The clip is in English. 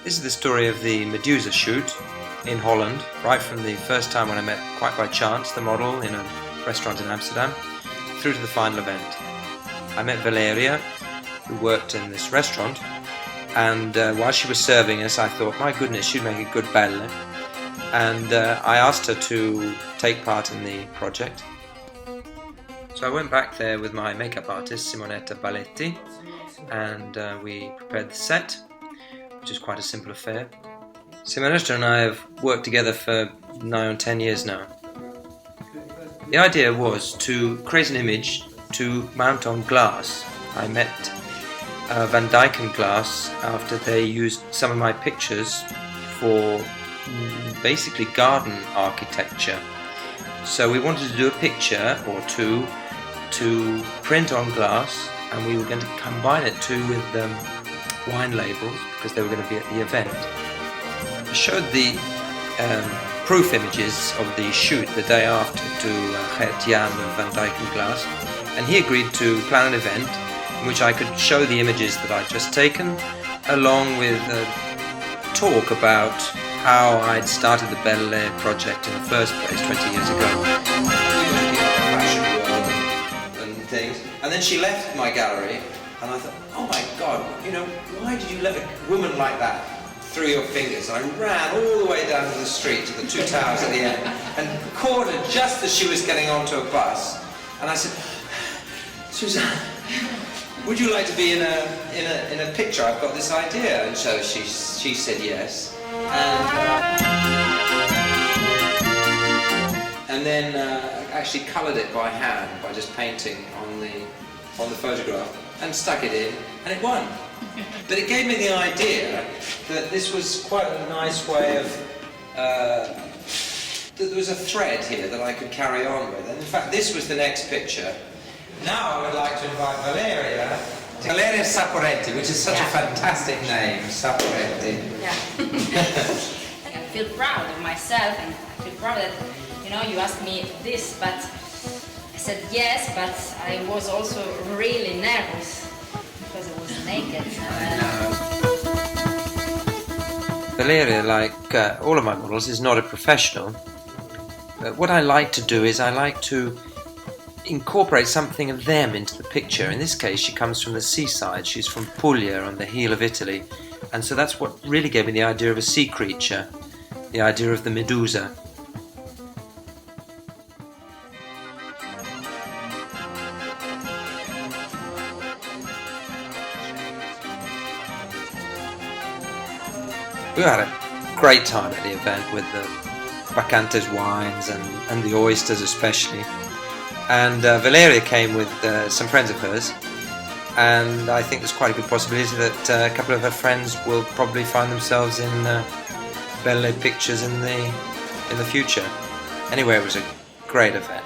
This is the story of the Medusa shoot in Holland, right from the first time when I met, quite by chance, the model in a restaurant in Amsterdam, through to the final event. I met Valeria, who worked in this restaurant, and while she was serving us I thought, my goodness, she'd make a good belle. And I asked her to take part in the project. So I went back there with my makeup artist, Simonetta Balletti, and we prepared the set, which is quite a simple affair. Simonetta and I have worked together for nigh on 10 years now. The idea was to create an image to mount on glass. I met Dijken Glass after they used some of my pictures for basically garden architecture. So we wanted to do a picture or two to print on glass, and we were going to combine it too with wine labels because they were going to be at the event. I showed the proof images of the shoot the day after to Gert-Jan and Dijken Glass, and he agreed to plan an event in which I could show the images that I'd just taken, along with a talk about how I'd started the Belle project in the first place 20 years ago. And things. And then she left my gallery, and I thought, oh my God, why did you let a woman like that through your fingers? And I ran all the way down to the street to the two towers at the end and caught her just as she was getting onto a bus. And I said, Suzanne, would you like to be in a picture? I've got this idea. And so she said yes. And then actually coloured it by hand by just painting on the photograph and stuck it in, and it won. But it gave me the idea that this was quite a nice way of that there was a thread here that I could carry on with. And in fact, this was the next picture. Now I would like to invite Valeria Saporetti, which is such a fantastic name, Saporetti. Yeah. I feel proud of myself, and I feel proud that, you asked me this, but I said yes, but I was also really nervous because I was naked. Valeria, like all of my models, is not a professional. What I like to do is I like to incorporate something of them into the picture. In this case, she comes from the seaside. She's from Puglia, on the heel of Italy, and so that's what really gave me the idea of a sea creature, the idea of the Medusa. We had a great time at the event with the Bacchantes wines and the oysters especially. And Valeria came with some friends of hers, and I think there's quite a good possibility that a couple of her friends will probably find themselves in Belle pictures in the future. Anyway, it was a great event.